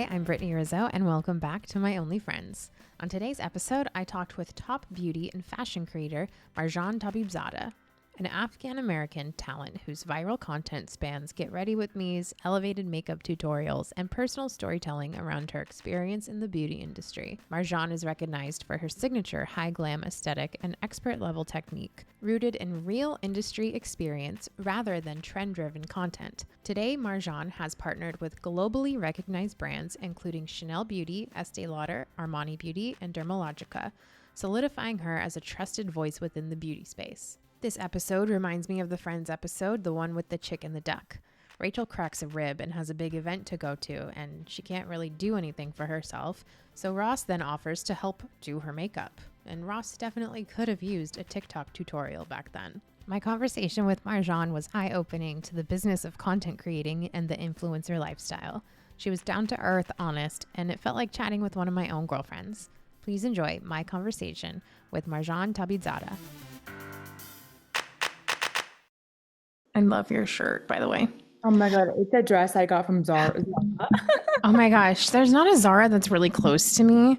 Hi, I'm Brittany Rizzo, and welcome back to My Only Friends. On today's episode, I talked with top beauty and fashion creator Marjan Tabibzada, an Afghan-American talent whose viral content spans get ready with me's, elevated makeup tutorials, and personal storytelling around her experience in the beauty industry. Marjan is recognized for her signature high glam aesthetic and expert-level technique, rooted in real industry experience rather than trend-driven content. Today, Marjan has partnered with globally recognized brands including Chanel Beauty, Estee Lauder, Armani Beauty, and Dermalogica, solidifying her as a trusted voice within the beauty space. This episode reminds me of the Friends episode, the one with the chick and the duck. Rachel cracks a rib and has a big event to go to, and she can't really do anything for herself, so Ross then offers to help do her makeup. And Ross definitely could have used a TikTok tutorial back then. My conversation with Marjan was eye-opening to the business of content creating and the influencer lifestyle. She was down to earth, honest, and it felt like chatting with one of my own girlfriends. Please enjoy my conversation with Marjan Tabibzada. I love your shirt, by the way. Oh my God, it's a dress I got from Zara. Oh my gosh, there's not a Zara that's really close to me,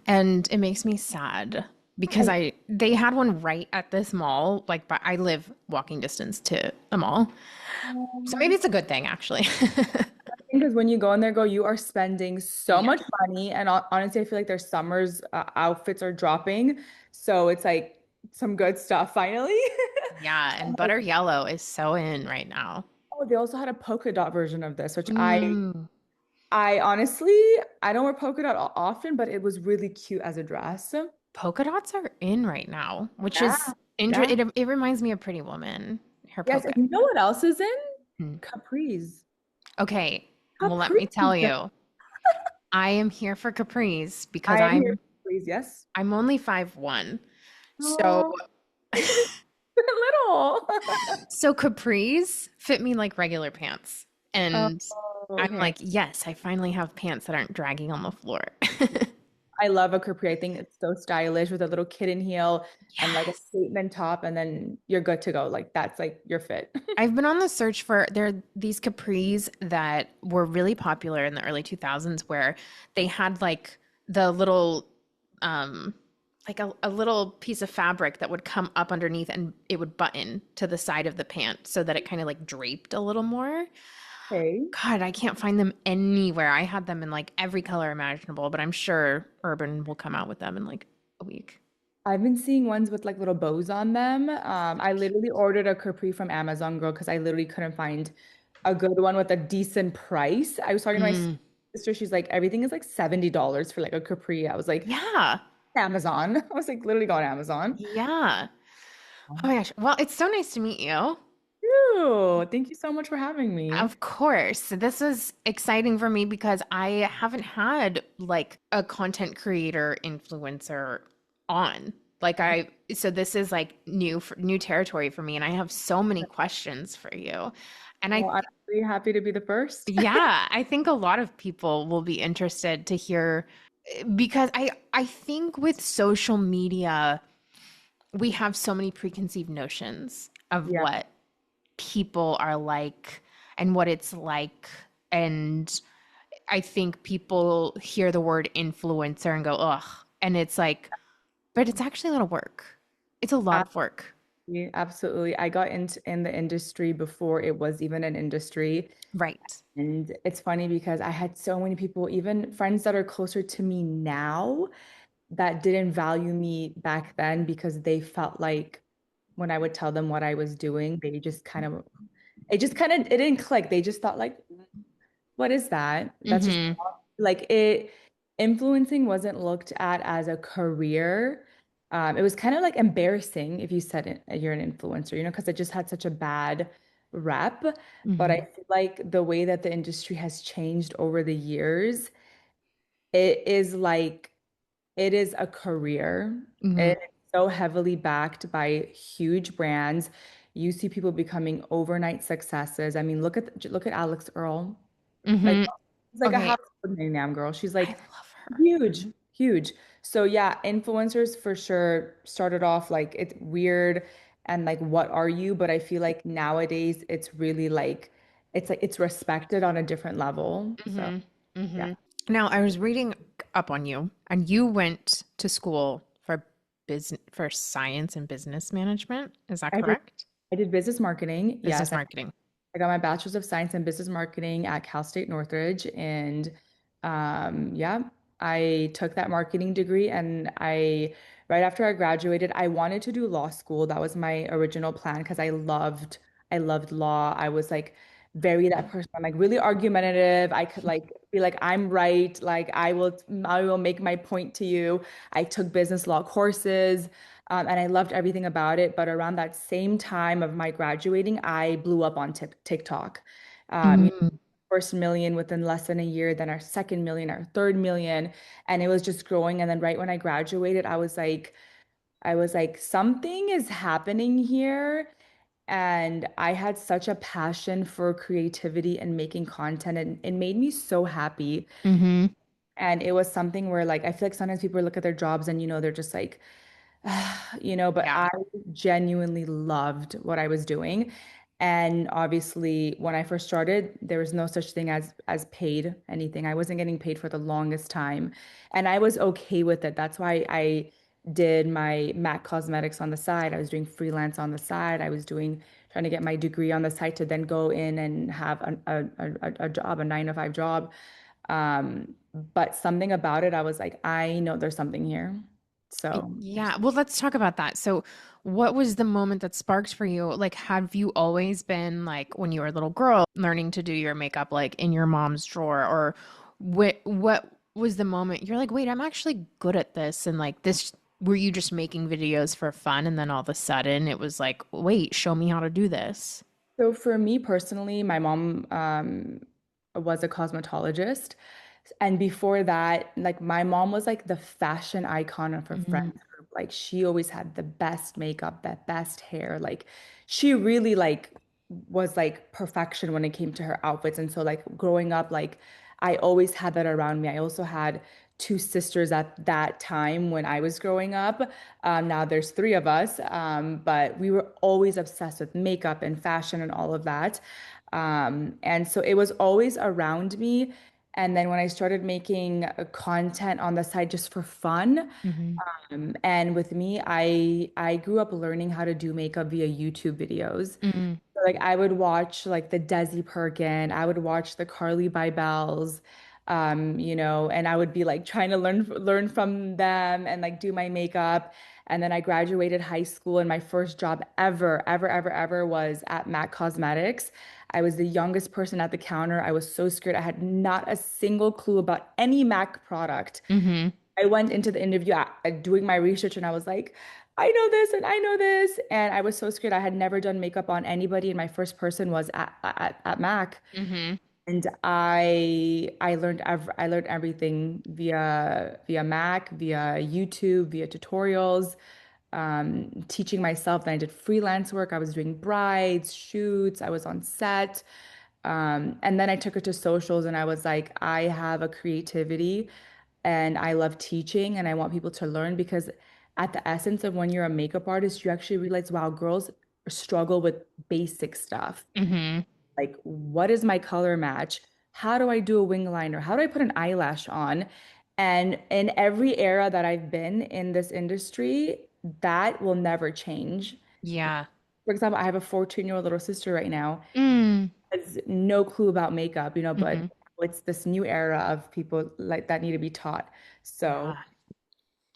and it makes me sad because they had one right at this mall. Like, but I live walking distance to a mall, so maybe it's a good thing actually. Because when you go in there, you are spending so Yeah. much money. And honestly, I feel like their summer's outfits are dropping. So it's like some good stuff finally. Yeah, and butter yellow is so in right now. Oh, they also had a polka dot version of this, which Mm. I honestly, I don't wear polka dot often, but it was really cute as a dress. Polka dots are in right now, which Yeah, is yeah. it reminds me of Pretty Woman, her Yes, and polka. you know what else is in? Hmm. Capris. Okay, well, let me tell Capris. you, I am here for capris because I am here I'm for capris, yes. I'm only 5'1". So Oh, little. so capris fit me like regular pants. Oh, And I'm okay. like, yes, I finally have pants that aren't dragging on the floor. I love a capri. I think it's so stylish with a little kitten heel and like a Yes. statement top, and then you're good to go. Like that's like your fit. I've been on the search for there are these capris that were really popular in the early 2000s where they had like the little um like a little piece of fabric that would come up underneath and it would button to the side of the pant so that it kind of like draped a little more. Okay. God, I can't find them anywhere. I had them in like every color imaginable, but I'm sure Urban will come out with them in like a week. I've been seeing ones with like little bows on them. I literally ordered a capri from Amazon, girl, because I literally couldn't find a good one with a decent price. I was talking to my Mm, sister. She's like, everything is like $70 for like a capri. I was like, yeah. Amazon. I was like, literally going Amazon. Yeah. Oh my gosh. Well, it's so nice to meet you. Ew, thank you so much for having me. Of course. This is exciting for me because I haven't had like a content creator influencer on. So this is like new territory for me and I have so many questions for you. And Well, I'm really happy to be the first. yeah, I think a lot of people will be interested to hear because I think with social media we have so many preconceived notions of Yeah. what people are like and what it's like. And I think people hear the word influencer and go, ugh. And it's like, but it's actually a lot of work. It's a lot of work. Absolutely. Absolutely. I got into in the industry before it was even an industry. Right. And it's funny because I had so many people, even friends that are closer to me now, that didn't value me back then because they felt like when I would tell them what I was doing, they just kind of, it didn't click. They just thought like, what is that? That's just Mm-hmm. like it, influencing wasn't looked at as a career. It was kind of like embarrassing if you said you're an influencer, because it just had such a bad rep. But I Mm-hmm. feel like the way that the industry has changed over the years, it is like it is a career. Mm-hmm. It's so heavily backed by huge brands. You see people becoming overnight successes. I mean, look at Alex Earl. Like Mm-hmm. she's like a Okay. household name, girl. She's I like love her. huge, huge. So yeah, influencers for sure started off like it's weird and like what are you? But I feel like nowadays it's really like it's respected on a different level. So Mm-hmm. yeah. Mm-hmm. Now, I was reading up on you, and you went to school for science and business management. Is that I did correct? I did business marketing. Business Yes, marketing. I got my bachelor's of science in business marketing at Cal State Northridge, and yeah, I took that marketing degree, and I right after I graduated, I wanted to do law school. That was my original plan because I loved law. I was like very that person. I'm like really argumentative. I could like be like I'm right. Like I will make my point to you. I took business law courses. And I loved everything about it. But around that same time of my graduating, I blew up on TikTok. Mm. First million within less than a year, then our second million, our third million, and it was just growing. And then right when I graduated, I was like, something is happening here. And I had such a passion for creativity and making content, and it made me so happy. Mm-hmm. And it was something where like I feel like sometimes people look at their jobs and they're just like but Yeah. I genuinely loved what I was doing. And obviously, when I first started, there was no such thing as paid anything. I wasn't getting paid for the longest time, and I was okay with it. That's why I did my MAC cosmetics on the side. I was doing freelance on the side. I was doing trying to get my degree on the side to then go in and have a job, a 9 to 5 job. But something about it, I was like, I know there's something here. So. Yeah. Well, let's talk about that. So, what was the moment that sparked for you? Like, have you always been like when you were a little girl learning to do your makeup like in your mom's drawer, or what was the moment you're like, wait, I'm actually good at this, and like this, were you just making videos for fun, and then all of a sudden it was like, wait, show me how to do this? So for me personally, my mom was a cosmetologist. And before that, like my mom was like the fashion icon of her Hmm. friends group. Like she always had the best makeup, the best hair. Like she really like was like perfection when it came to her outfits. And so like growing up, like I always had that around me. I also had two sisters at that time when I was growing up. Now there's three of us, but we were always obsessed with makeup and fashion and all of that. And so it was always around me. And then when I started making content on the side just for fun, Hmm. and with me, I grew up learning how to do makeup via YouTube videos. Hmm. So, like I would watch like the Desi Perkin, I would watch the Carly Bybels, and I would be like trying to learn from them and like do my makeup. And then I graduated high school, and my first job ever, ever, ever, ever was at MAC Cosmetics. I was the youngest person at the counter. I was so scared. I had not a single clue about any MAC product. Hmm. I went into the interview doing my research, and I was like, I know this and I know this. And I was so scared. I had never done makeup on anybody. And my first person was at Mac. Hmm. And I learned everything via Mac, via YouTube, via tutorials, teaching myself. Then I did freelance work. I was doing brides, shoots. I was on set. And then I took it to socials, and I was like, I have a creativity and I love teaching, and I want people to learn because at the essence of when you're a makeup artist, you actually realize, wow, girls struggle with basic stuff. Hmm. Like, what is my color match? How do I do a wing liner? How do I put an eyelash on? And in every era that I've been in this industry, that will never change. Yeah. For example, I have a 14-year-old little sister right now, Mm. has no clue about makeup, but Hmm. it's this new era of people like that need to be taught. So, Yeah.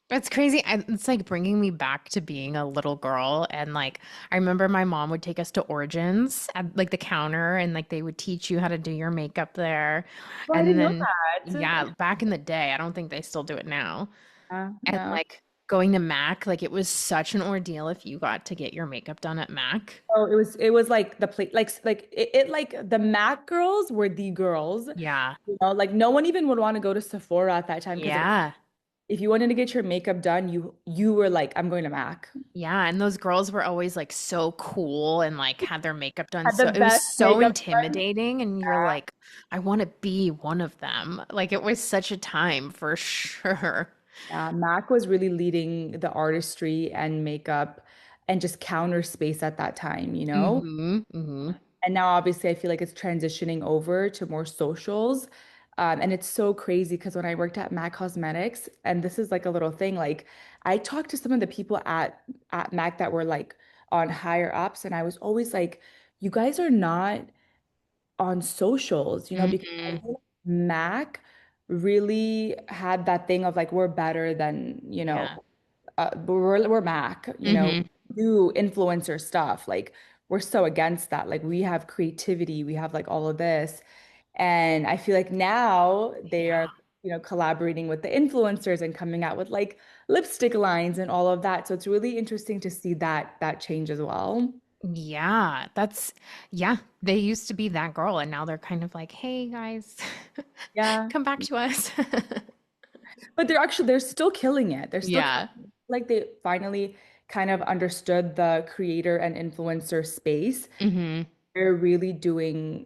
It's crazy. It's like bringing me back to being a little girl. And like, I remember my mom would take us to Origins at like the counter, and like they would teach you how to do your makeup there. well, I And didn't know then, yeah, that. back in the day, I don't think they still do it now. And No. like going to Mac, like it was such an ordeal if you got to get your makeup done at Mac. Oh, it was like the play like it like the Mac girls were the girls. Yeah. Like no one even would want to go to Sephora at that time because Yeah. if you wanted to get your makeup done, you were like, I'm going to Mac. Yeah, and those girls were always like so cool and like had their makeup done, Had the so it was best so makeup done. intimidating, and you're like, I want to be one of them. Like it was such a time for sure. Yeah, Mac was really leading the artistry and makeup and just counter space at that time. Mm-hmm. Mm-hmm. And now obviously I feel like it's transitioning over to more socials. And it's so crazy because when I worked at MAC Cosmetics, and this is like a little thing, like I talked to some of the people at MAC that were like on higher ups, and I was always like, you guys are not on socials, because I Hmm. feel like Mac really had that thing of like we're better than, Yeah. we're Mac, Hmm. do influencer stuff. Like we're so against that. Like we have creativity, we have like all of this. And I feel like now they Yeah. are, collaborating with the influencers and coming out with like lipstick lines and all of that. So it's really interesting to see that change as well. Yeah, yeah, they used to be that girl and now they're kind of like, "Hey guys, Yeah. come back to us." But they're still killing it. They're still Yeah. like they finally kind of understood the creator and influencer space. Hmm. They're doing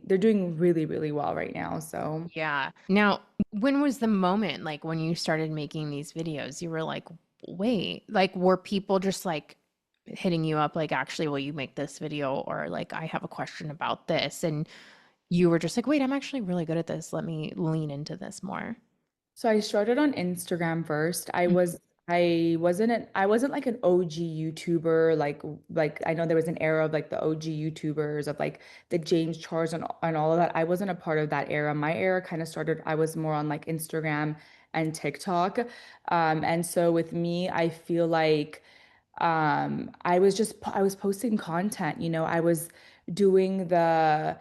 really, really well right now. So Yeah. Now, when was the moment like when you started making these videos? You were like, "Wait, like were people just like hitting you up like, actually, will you make this video?" Or like, "I have a question about this." And you were just like, "Wait, I'm actually really good at this. Let me lean into this more." So I started on Instagram first. I wasn't like an OG YouTuber like I know there was an era of like the OG YouTubers of like the James Charles and all of that. I wasn't a part of that era. My era kind of started I was more on like Instagram and TikTok. And so with me, I feel like I was posting content, I was doing the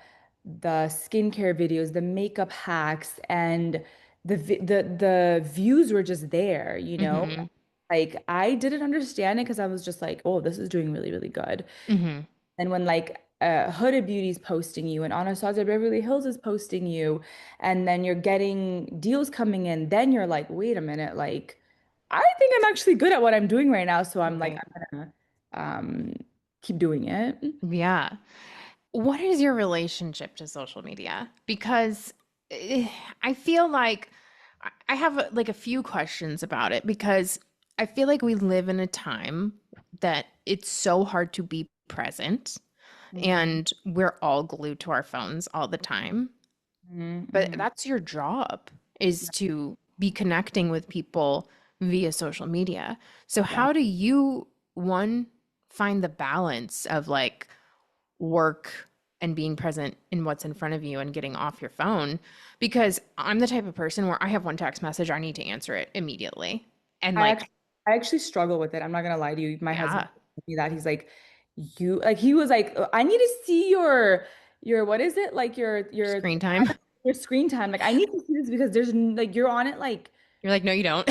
skincare videos, the makeup hacks, and the views were just there. Hmm. Like I didn't understand it because I was just like, oh, this is doing really, really good. Hmm. And when like Huda Beauty's posting you and Anastasia Beverly Hills is posting you, and then you're getting deals coming in, then you're like, wait a minute, like I think I'm actually good at what I'm doing right now. So I'm like, Right. I'm gonna um keep doing it. Yeah. What is your relationship to social media? Because I feel like I have like a few questions about it because I feel like we live in a time that it's so hard to be present Mhm, and we're all glued to our phones all the time. mhm, But mhm. that's your job is to be connecting with people via social media. So Yeah. how do you, one, find the balance of like work and being present in what's in front of you and getting off your phone? Because I'm the type of person where I have one text message, I need to answer it immediately. And I like, actually I actually struggle with it. I'm not gonna lie to you. My husband yeah, told me that he's like, he was like, I need to see your what is it? Like screen time. your screen time. Like I need to see this because like you're on it like You're like, no, you don't.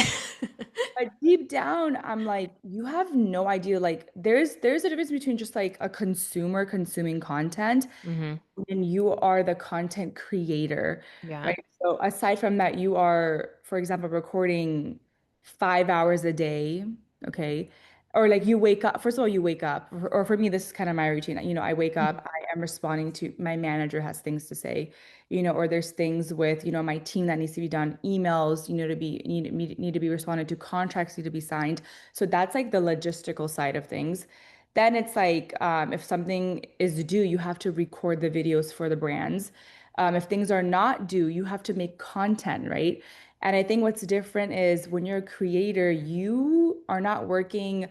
but deep down, I'm like, you have no idea. Like there's a difference between just like a consumer consuming content Hmm. and you are the content creator, Yeah. right? So aside from that, you are, for example, recording 5 hours a day, okay? Or like you wake up, first of all, you wake up, or for me, this is kind of my routine. I wake up, I am responding to my manager has things to say, or there's things with, my team that needs to be done, emails, need to be responded to, contracts need to be signed. So that's like the logistical side of things. Then it's like if something is due, you have to record the videos for the brands. If things are not due, you have to make content, right? And I think what's different is when you're a creator, you are not working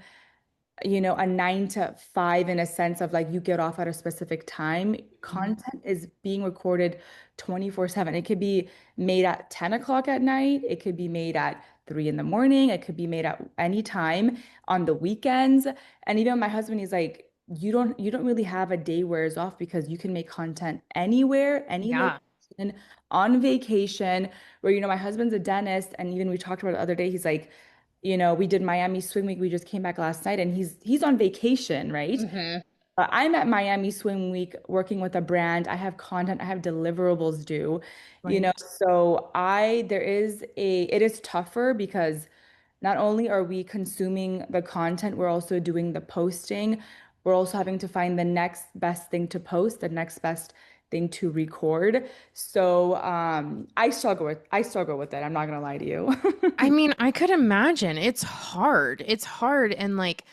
a 9 to 5 in a sense of like you get off at a specific time. Content is being recorded 24/7. It could be made at 10 o'clock at night. It could be made at 3 in the morning. It could be made at any time on the weekends. And even my husband, he's like, you don't really have a day wears off because you can make content anywhere, any Yeah. location, on vacation, where my husband's a dentist, and even we talked about it the other day, he's like, we did Miami Swim Week. We just came back last night and he's on vacation, right? Hmm. But I'm at Miami Swim Week working with a brand. I have content, I have deliverables due, Right. so it is tougher because not only are we consuming the content, we're also doing the posting. We're also having to find the next best thing to post, the next best thing to record. So I struggle with it. I'm not gonna lie to you. I mean, I could imagine it's hard. It's hard. And like,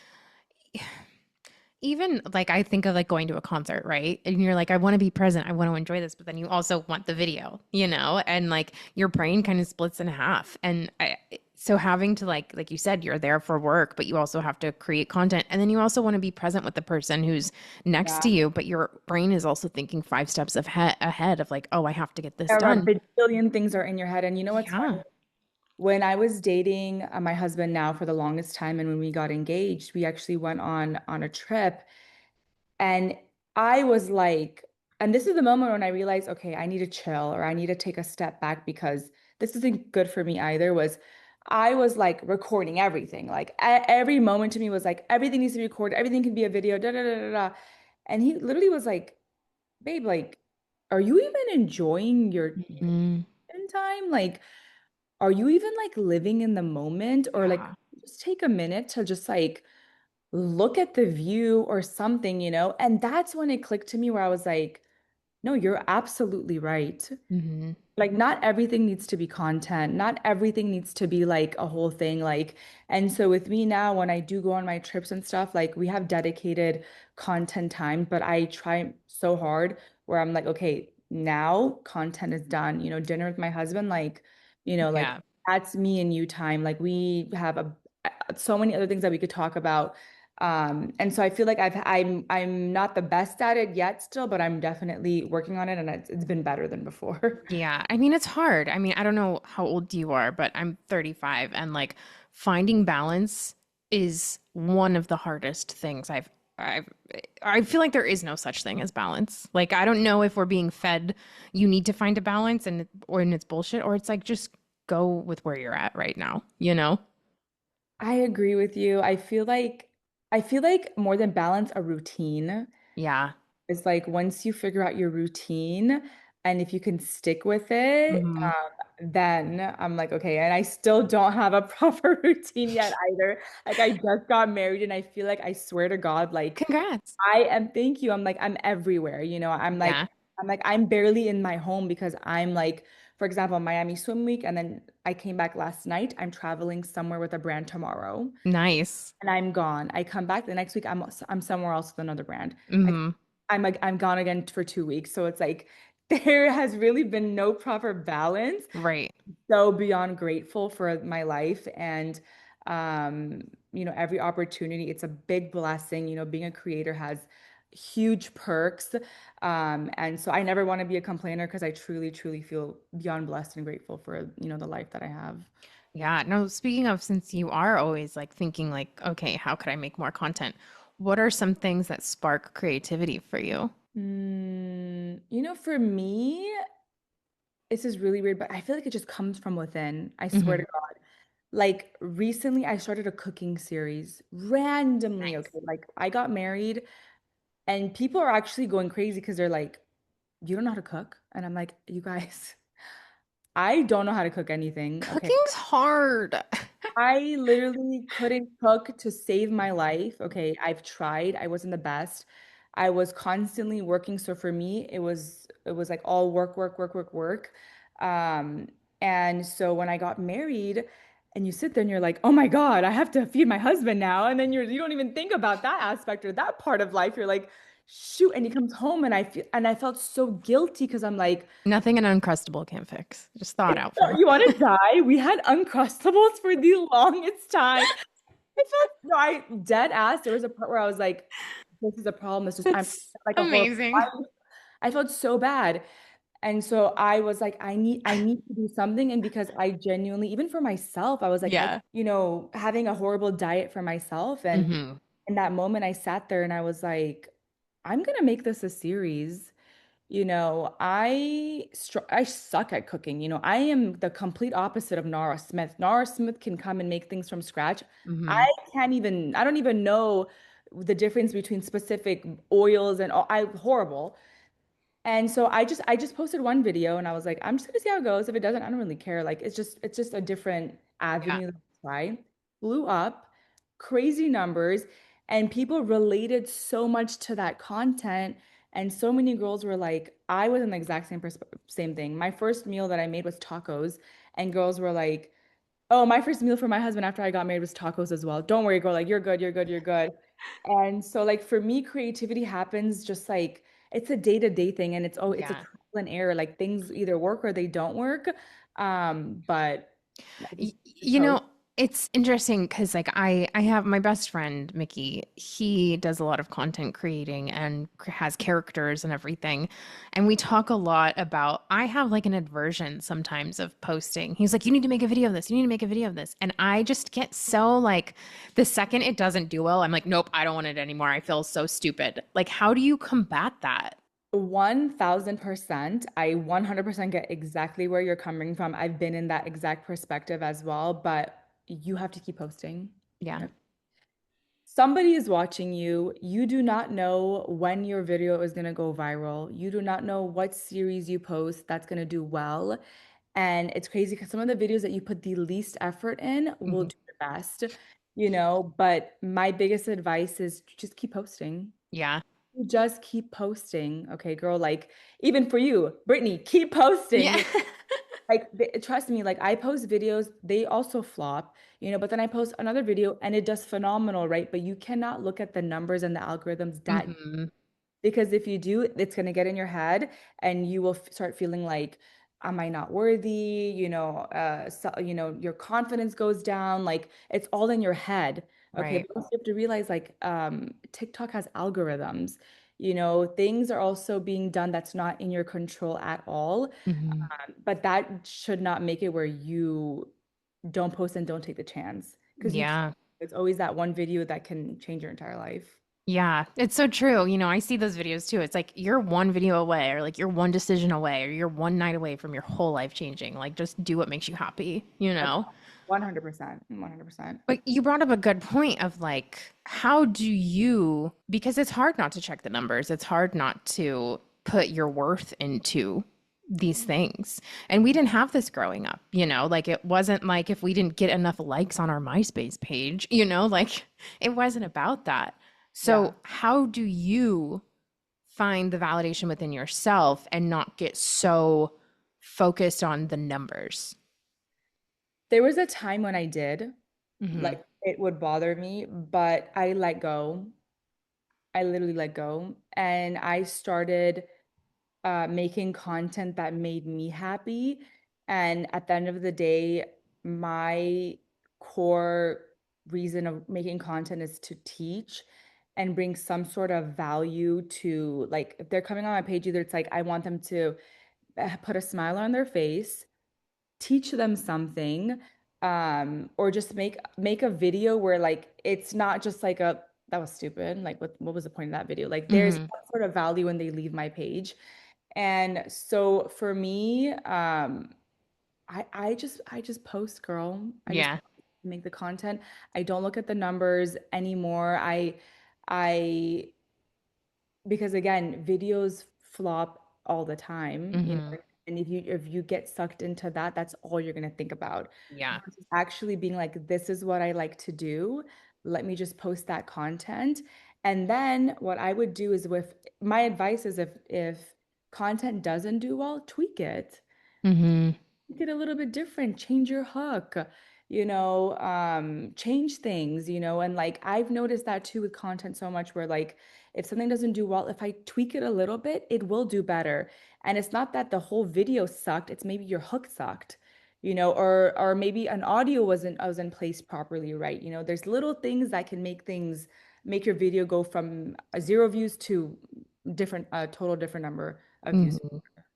even like I think of like going to a concert, right? And you're like, I want to be present, I want to enjoy this, but then you also want the video, and like your brain kind of splits in half. And so having to like you said, you're there for work, but you also have to create content, and then you also want to be present with the person who's next Yeah. to you, but your brain is also thinking five steps ahead of like, oh, I have to get this There are done. a bajillion things are in your head. And you know what's Yeah. funny? When I was dating my husband now for the longest time, and when we got engaged, we actually went on a trip. And I was like, and this is the moment when I realized, okay, I need to chill or I need to take a step back because this isn't good for me either. Was I was like recording everything. Like every moment to me was like everything needs to be recorded, everything can be a video, da da da da da. And he literally was like, babe, like, are you even enjoying your Mhm. in time? Like, are you even like living in the moment? Or like Yeah. just take a minute to just like look at the view or something, And that's when it clicked to me where I was like, no, you're absolutely right. Hmm. Like, not everything needs to be content. Not everything needs to be like a whole thing. Like, and so with me now, when I do go on my trips and stuff, like we have dedicated content time, but I try so hard where I'm like, okay, now content is done. Dinner with my husband, like Yeah. that's me and you time. Like we have so many other things that we could talk about. And so I feel like I'm not the best at it yet still, but I'm definitely working on it and it's been better than before. Yeah, I mean, it's hard. I mean, I don't know how old you are, but I'm 35, and like finding balance is one of the hardest things I've I feel like there is no such thing as balance. Like I don't know if we're being fed you need to find a balance and it's bullshit, or it's like just go with where you're at right now, you know? I agree with you. I feel like more than balance, a routine Yeah. is like once you figure out your routine and if you can stick with it, Hmm. then I'm like, okay, and I still don't have a proper routine yet either. Like I just got married and I feel like I swear to God, like Congrats. thank you. I'm like, I'm everywhere, I'm like, Yeah. I'm barely in my home because I'm like, for example, Miami Swim Week, and then I came back last night. I'm traveling somewhere with a brand tomorrow, Nice. and I'm gone. I come back the next week. I'm somewhere else with another brand. I, Hmm. I'm gone again for 2 weeks. So it's like there has really been no proper balance. Right. So beyond grateful for my life and every opportunity. It's a big blessing. Being a creator has huge perks. And so I never want to be a complainer because I truly, truly feel beyond blessed and grateful for, the life that I have. Yeah. No, speaking of, since you are always like thinking like, okay, how could I make more content? What are some things that spark creativity for you? For me, this is really weird, but I feel like it just comes from within. I swear to Hmm. God. Like recently, I started a cooking series randomly. Nice. Okay. Like I got married and people are actually going crazy because they're like, you don't know how to cook? And I'm like, you guys, I don't know how to cook anything. Okay. Cooking's hard. I literally couldn't cook to save my life. Okay, I've tried. I wasn't the best. I was constantly working. So for me, it was like all work, work, work, work, work. Um, and so when I got married and you sit there and you're like, oh my God, I have to feed my husband now. And then you don't even think about that aspect or that part of life. You're like, shoot. And he comes home and I felt so guilty because I'm like, Nothing an Uncrustable can fix. Just thaw it out for him. you want to die? We had Uncrustables for the longest time. I felt no, I dead ass. There was a part where I was like, this is a problem. It's just I'm That's like a horrible amazing. wife. I felt so bad. And so I was like, I need to do something. And because I genuinely, even for myself, I was like, Yeah. having a horrible diet for myself. And Hmm. in that moment, I sat there and I was like, I'm gonna make this a series. I suck at cooking. I am the complete opposite of Nara Smith. Nara Smith can come and make things from scratch. Hmm. I don't even know the difference between specific oils and all. I'm horrible. And so I just posted one video and I was like, I'm just gonna see how it goes. If it doesn't, I don't really care. Like it's just a different Yeah. avenue to try. Blew up, crazy numbers, and people related so much to that content. And so many girls were like, I was in the exact same thing. My first meal that I made was tacos, and girls were like, oh, my first meal for my husband after I got married was tacos as well. Don't worry, girl. Like you're good, you're good, you're good. And so like for me, creativity happens just like it's a day-to-day thing and it's a Yeah. trial and error. Like things either work or they don't work. But I just You post. know, it's interesting because like I have my best friend Mickey. He does a lot of content creating and has characters and everything. And we talk a lot about I have like an aversion sometimes of posting. He's like, "You need to make a video of this. You need to make a video of this." And I just get so like the second it doesn't do well, I'm like, "Nope, I don't want it anymore. I feel so stupid." Like how do you combat that? 1000%. I 100% get exactly where you're coming from. I've been in that exact perspective as well, but you have to keep posting. Yeah. Somebody is watching you. You do not know when your video is going to go viral. You do not know what series you post that's going to do well. And it's crazy because some of the videos that you put the least effort in will Hmm. do the best, But my biggest advice is just keep posting. Yeah. You just keep posting. Okay, girl, like even for you, Brittany, keep Yeah. posting. Like trust me, like I post videos, they also flop, but then I post another video and it does phenomenal, right? But you cannot look at the numbers and the algorithms that Hmm. because if you do, it's going to get in your head and you will start feeling like, am I not worthy? Your confidence goes down. Like it's all in your head. Okay. Right. But also you have to realize like TikTok has algorithms. Things are also being done that's not in your control at all. Hmm. But that should not make it where you don't post and don't take the chance because you can. Yeah. It's always that one video that can change your entire life. Yeah, it's so true. I see those videos too. It's like you're one video away, or like you're one decision away, or you're one night away from your whole life changing. Like, just do what makes you happy, you know? 100%. 100%. But you brought up a good point of like, how do you, because it's hard not to check the numbers, it's hard not to put your worth into these things. And we didn't have this growing up, like it wasn't like if we didn't get enough likes on our MySpace page, like it wasn't about that. Yeah. So, how do you find the validation within yourself and not get so focused on the numbers? There was a time when I did, Hmm. like it would bother me, but I let go. I literally let go. And I started making content that made me happy. And at the end of the day, my core reason of making content is to teach and bring some sort of value to, like, if they're coming on my page, either it's like I want them to put a smile on their face, teach them something, or just make a video where like it's not just like a that was stupid, like what was the point of that video? Like there's Hmm. some sort of value when they leave my page. And so for me, I just post, girl. I just Yeah. make the content. I don't look at the numbers anymore. I because again, videos flop all the time, Hmm. and if you get sucked into that, that's all you're gonna think about. Yeah. Versus actually being like, this is what I like to do. Let me just post that content. And then what I would do is with my advice is if content doesn't do well, tweak it. Hmm. Make it a little bit different, change your hook, change things, and like I've noticed that too with content so much where like if something doesn't do well, if I tweak it a little bit, it will do better. And it's not that the whole video sucked, it's maybe your hook sucked, or maybe an audio wasn't placed properly, right? There's little things that can make your video go from 0 views to different a total different number of views.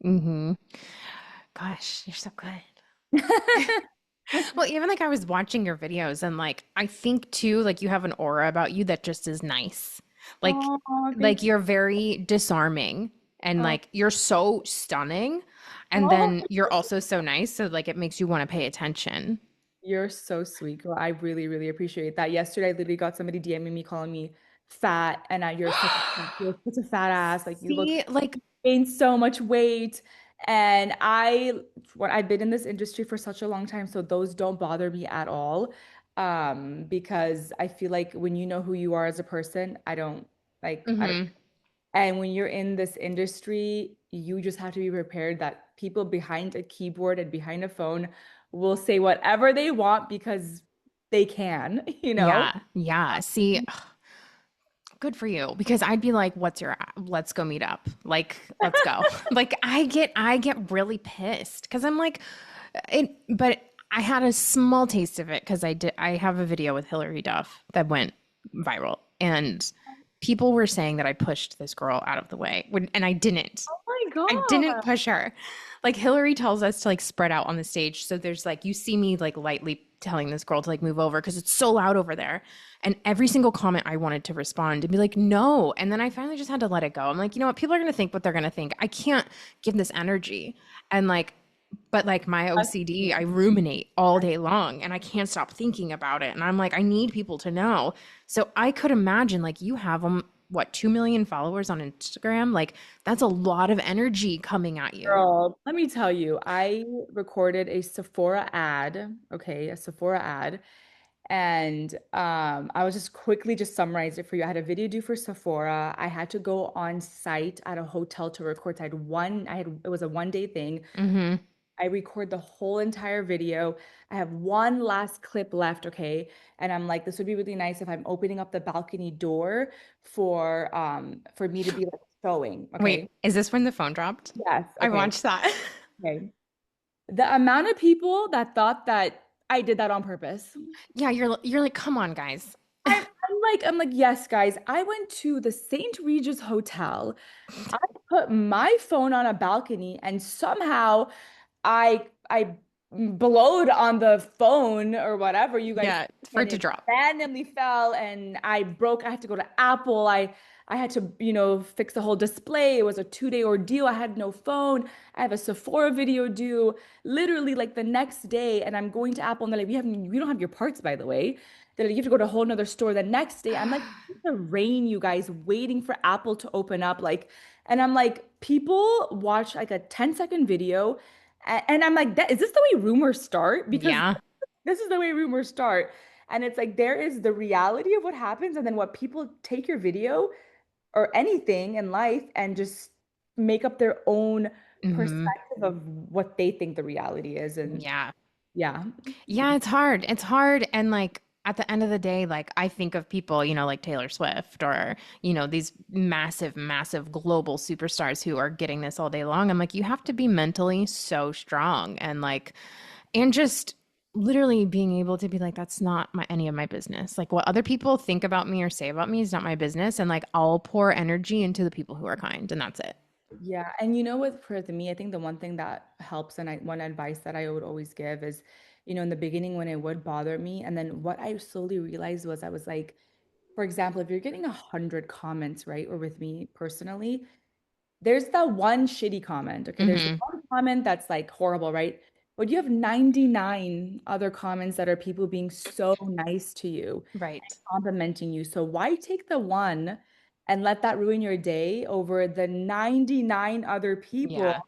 Hmm. Hmm. Gosh, you're so good. Well, even like I was watching your videos and like I think too, like you have an aura about you that just is nice. Like Oh, like thank you. you're very disarming and Oh, like you're so stunning and oh, then you're also so nice so like it makes you want to pay attention. you're so sweet, girl. I really, really appreciate that. Yesterday, I literally got somebody DMing me calling me fat, and you're such a fat ass. Like you look See, like gained so much weight. And I've been in this industry for such a long time, so those don't bother me at all. Because I feel like when you know who you are as a person, I don't. mhm. And when you're in this industry, you just have to be prepared that people behind a keyboard and behind a phone will say whatever they want because they can, you know? Yeah. Yeah. See, good for you. Because I'd be like, let's go meet up. Like, let's go. Like I get really pissed because I'm like, but I had a small taste of it because I have a video with Hillary Duff that went viral, and people were saying that I pushed this girl out of the way and I didn't. Oh my I didn't God. push her. Like Hillary tells us to like spread out on the stage. So there's like you see me like lightly telling this girl to like move over because it's so loud over there. And every single comment I wanted to respond and be like, no. And then I finally just had to let it go. I'm like, you know what? People are gonna think what they're gonna think. I can't give this energy. And like, but like my OCD, I ruminate all day long and I can't stop thinking about it. And I'm like, I need people to know. So I could imagine like you have what, 2 million followers on Instagram? Like that's a lot of energy coming at you. Girl, let me tell you, I recorded a Sephora ad, okay, a Sephora ad, and I was just quickly just summarize it for you. I had a video due for Sephora. I had to go on site at a hotel to record. So it was a 1 day thing. Mm-hmm. I record the whole entire video. I have one last clip left, okay? And I'm like, this would be really nice if I'm opening up the balcony door for me to be like showing, Wait, okay? is this when the phone dropped? Yes, I okay. watched that. Okay. The amount of people that thought that I did that on purpose. Yeah, you're like, come on, guys. I'm like, yes, guys. I went to the St. Regis Hotel. I put my phone on a balcony and somehow I blowed on the phone or whatever you guys Yeah, think, for and it to it drop. randomly fell and I had to go to Apple. I had to, fix the whole display. It was a 2 day ordeal. I had no phone. I have a Sephora video due literally like the next day, and I'm going to Apple and they're like, we don't have your parts, by the way. They're like, you have to go to a whole nother store the next day. I'm like, the rain, you guys, waiting for Apple to open up. Like, and I'm like, people watch like a 10-second video and I'm like, is this the way rumors start? Because Yeah. this is the way rumors start. And it's like there is the reality of what happens, and then what people take your video or anything in life and just make up their own Hmm. perspective of what they think the reality is. And Yeah. yeah. Yeah, it's hard. It's hard. And like at the end of the day, like I think of people, like Taylor Swift or, these massive, massive global superstars who are getting this all day long. I'm like, you have to be mentally so strong and like, and just literally being able to be like, that's not any of my business. Like what other people think about me or say about me is not my business. And like I'll pour energy into the people who are kind, and that's it. Yeah, and you know what, for me, I think the one thing that helps and one advice that I would always give is, in the beginning when it would bother me, and then what I slowly realized was I was like, for example, if you're getting 100 comments, right, or with me personally, there's that one shitty comment. Okay, there's the Hmm. one comment that's like horrible, right? But you have 99 other comments that are people being so nice to you, Right. complimenting you. So why take the one and let that ruin your day over the 99 other people Yeah.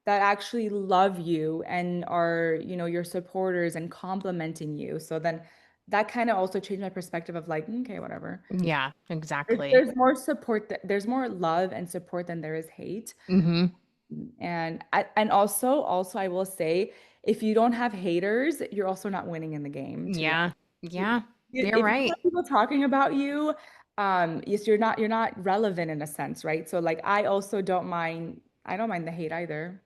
that actually love you and are, your supporters and complimenting you? So then that kind of also changed my perspective of like, okay, whatever. Yeah, There's, exactly. there's more support, there's more love and support than there is hate. Hmm. And also I will say, if you don't have haters, you're also not winning in the game, to be Yeah. honest. Yeah. You're If you right. have people talking about you, yes, you're not relevant in a sense, right? So like I don't mind the hate either.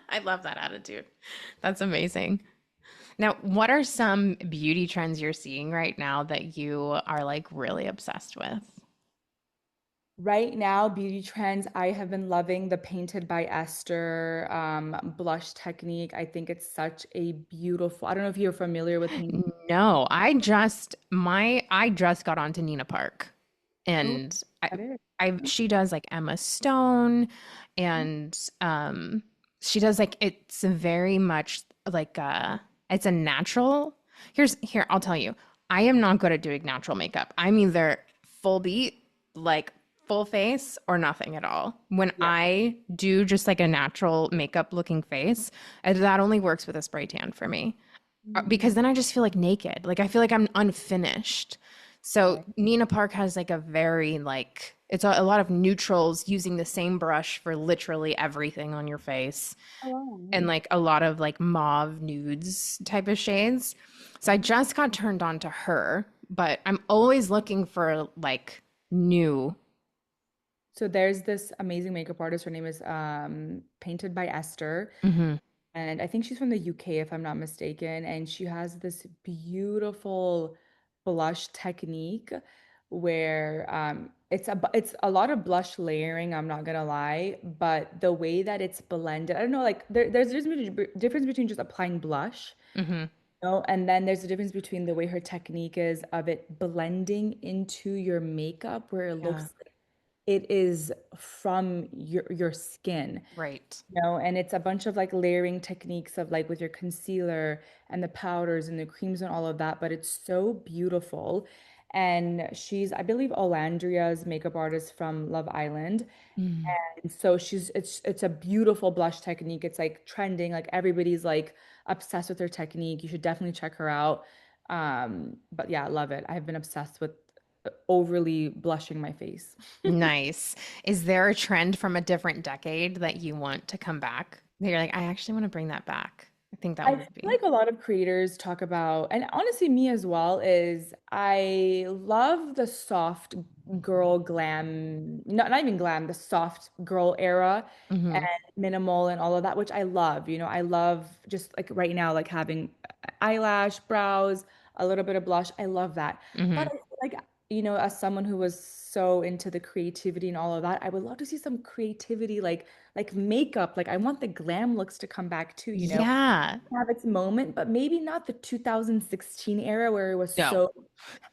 I love that attitude. That's amazing. Now, what are some beauty trends you're seeing right now that you are like really obsessed with? Right now, beauty trends, I have been loving the Painted by Esther blush technique. I think it's such a beautiful, I don't know if you're familiar with Painted. No, I just got onto Nina Park, Who and that is? she does like Emma Stone, and she does like it's very much like it's a natural. Here I'll tell you. I am not good at doing natural makeup. I'm either full beat, like full face, or nothing at all. When Yeah. I do just like a natural makeup looking face, that only works with a spray tan for me Mm, because then I just feel like naked. Like I feel like I'm unfinished. So okay. Nina Park has like a very like it's a lot of neutrals using the same brush for literally everything on your face Oh, wow. and like a lot of like mauve nudes type of shades. So I just got turned on to her, but I'm always looking for like New. So there's this amazing makeup artist. Her name is Painted by Esther. Mm-hmm. And I think she's from the UK, if I'm not mistaken. And she has this beautiful blush technique where it's a lot of blush layering, I'm not gonna lie, but the way that it's blended, I don't know, like there's just a difference between just applying blush, Mm-hmm. you know, and then there's a difference between the way her technique is of it blending into your makeup where it Yeah. looks like it is from your skin, Right. you know, and it's a bunch of like layering techniques of like with your concealer and the powders and the creams and all of that, but it's so beautiful. And she's, I believe, Olandria's makeup artist from Love Island. Mm. And so it's a beautiful blush technique. It's like trending, like everybody's like obsessed with her technique. You should definitely check her out. But yeah, I love it. I've been obsessed with overly blushing my face. Nice. Is there a trend from a different decade that you want to come back? That you're like, I actually want to bring that back. I think that I feel would be. like a lot of creators talk about, and honestly, me as well, is I love the soft girl glam, not even glam, the soft girl era and Mm-hmm. minimal and all of that, which I love. You know, I love just like right now, like having eyelash, brows, a little bit of blush. I love that. But Mm-hmm. I feel like, you know, as someone who was so into the creativity and all of that, I would love to see some creativity, like makeup. Like I want the glam looks to come back too, you know, Yeah. have its moment, but maybe not the 2016 era where it was No. so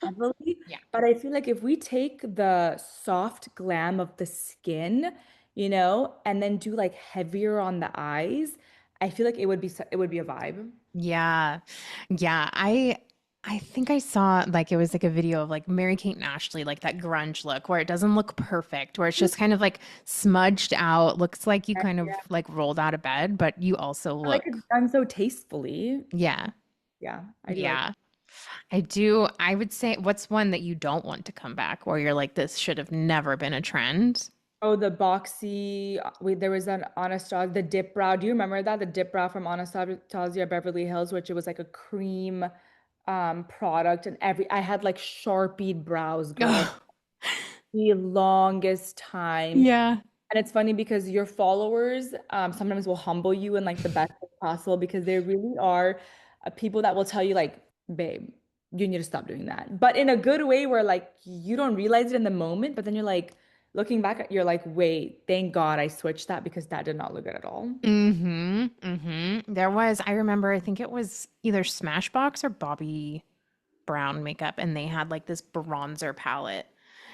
heavily. Yeah. But I feel like if we take the soft glam of the skin, you know, and then do like heavier on the eyes, I feel like it would be a vibe. Yeah. Yeah. I think I saw like it was like a video of like Mary-Kate and Ashley, like that grunge look where it doesn't look perfect, where it's just kind of like smudged out, looks like you kind of Yeah. like rolled out of bed, but you also I like it look, done so tastefully. yeah. Yeah, I do like. Yeah. I do. I would say, what's one that you don't want to come back where you're like, this should have never been a trend? Oh, the boxy. Wait, there was an Anastasia, the dip brow. Do you remember that? The dip brow from Anastasia Beverly Hills, which it was like a cream product, and I had like Sharpied brows, girl, Oh, the longest time. yeah. And it's funny because your followers sometimes will humble you in like the best way possible because they really are people that will tell you like, babe, you need to stop doing that. But in a good way where like you don't realize it in the moment, but then you're like looking back, you're like, wait, thank God I switched that because that did not look good at all. Mm-hmm. Mm-hmm. There was, I remember, I think it was either Smashbox or Bobby Brown makeup, and they had like this bronzer palette,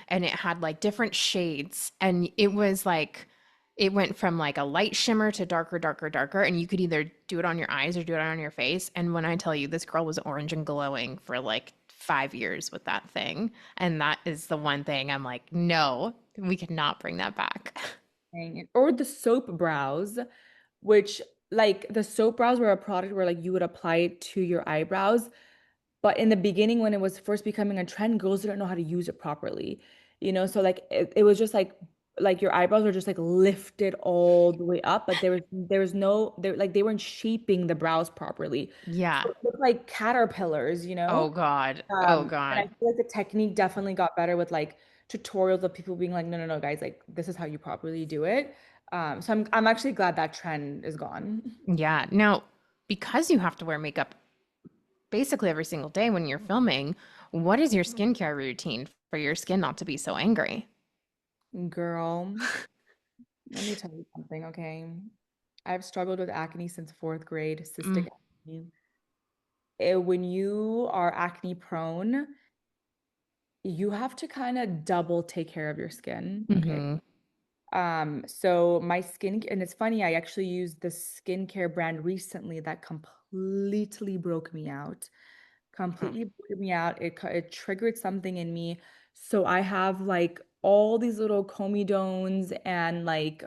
and it had like different shades, and it was like it went from like a light shimmer to darker, darker, darker, and you could either do it on your eyes or do it on your face. And when I tell you, this girl was orange and glowing for like 5 years with that thing, and that is the one thing I'm like, no, we cannot bring that back. Dang it. Or the soap brows, which like the soap brows were a product where like you would apply it to your eyebrows. But in the beginning, when it was first becoming a trend, girls didn't know how to use it properly. You know, so like it was just like your eyebrows were just like lifted all the way up, but there was no there like they weren't shaping the brows properly. Yeah. So it looked like caterpillars, you Oh know? God. Oh And I God. feel like the technique definitely got better with like tutorials of people being like, no, no, no, guys, like this is how you properly do it. So I'm actually glad that trend is gone. Yeah. Now, because you have to wear makeup basically every single day when you're filming, what is your skincare routine for your skin not to be so angry? Girl, let me tell you something, okay? I've struggled with acne since fourth grade, Mm, cystic acne. When you are acne prone, you have to kind of double take care of your skin, okay? hmm So my skin, and it's funny, I actually used this skincare brand recently that completely broke me out. Completely broke me out. It triggered something in me. So I have like all these little comedones and like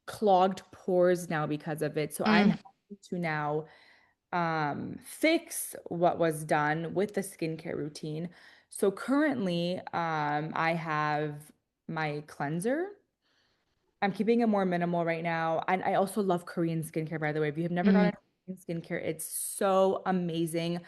clogged pores now because of it. So I'm Mm, having to now fix what was done with the skincare routine. So currently, I have my cleanser. I'm keeping it more minimal right now. And I also love Korean skincare, by the way. If you have never mm, gotten Korean skincare, it's so amazing.